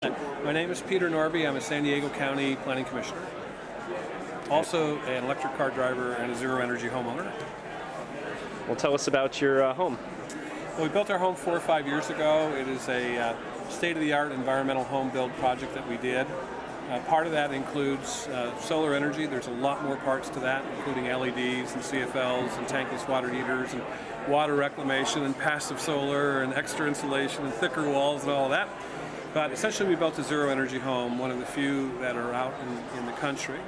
My name is Peter Norby. I'm a San Diego County Planning Commissioner. Also an electric car driver and a zero energy homeowner. Well, tell us about your home. Well, we built our home 4 or 5 years ago. It is a state-of-the-art environmental home build project that we did. Part of that includes solar energy. There's a lot more parts to that, including LEDs and CFLs and tankless water heaters and water reclamation and passive solar and extra insulation and thicker walls and all of that. But essentially we built a zero energy home, one of the few that are out in the country.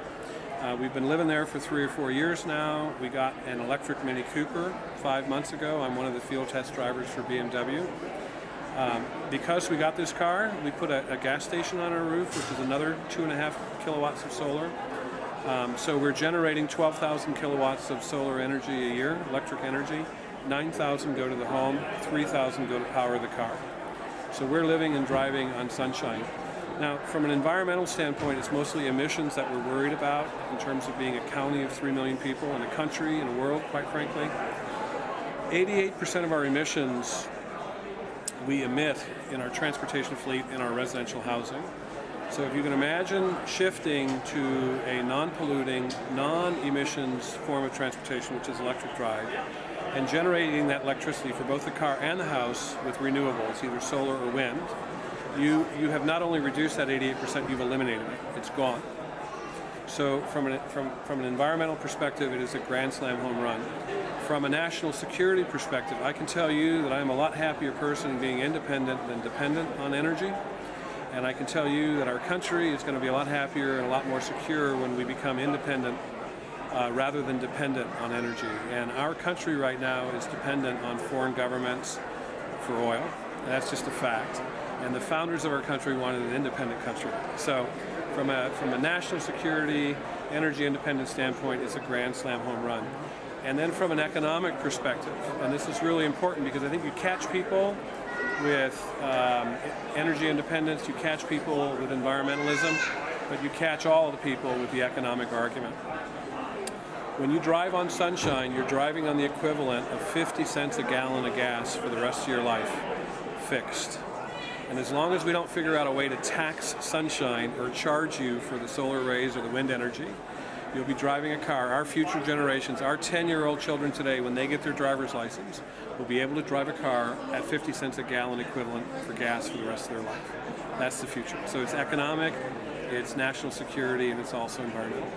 We've been living there for 3 or 4 years now. We got an electric Mini Cooper 5 months ago. I'm one of the field test drivers for BMW. Because we got this car, we put a gas station on our roof, which is another 2.5 kilowatts of solar. So we're generating 12,000 kilowatts of solar energy a year, electric energy. 9,000 go to the home, 3,000 go to power the car. So we're living and driving on sunshine. Now, from an environmental standpoint, it's mostly emissions that we're worried about in terms of being a county of 3 million people and a country and a world, quite frankly. 88% of our emissions we emit in our transportation fleet in our residential housing. So if you can imagine shifting to a non-polluting, non-emissions form of transportation, which is electric drive, and generating that electricity for both the car and the house with renewables, either solar or wind, you have not only reduced that 88%, you've eliminated it. It's gone. So from an environmental perspective, it is a grand slam home run. From a national security perspective, I can tell you that I'm a lot happier person being independent than dependent on energy. And I can tell you that our country is going to be a lot happier and a lot more secure when we become independent rather than dependent on energy. And our country right now is dependent on foreign governments for oil. And that's just a fact. And the founders of our country wanted an independent country. So from a national security, energy independence standpoint, it's a grand slam home run. And then from an economic perspective, and this is really important because I think you catch people with energy independence, you catch people with environmentalism, but you catch all of the people with the economic argument. When you drive on sunshine, you're driving on the equivalent of 50 cents a gallon of gas for the rest of your life, fixed. And as long as we don't figure out a way to tax sunshine or charge you for the solar rays or the wind energy, you'll be driving a car. Our future generations, our 10-year-old children today, when they get their driver's license, will be able to drive a car at 50 cents a gallon equivalent for gas for the rest of their life. That's the future. So it's economic, it's national security, and it's also environmental.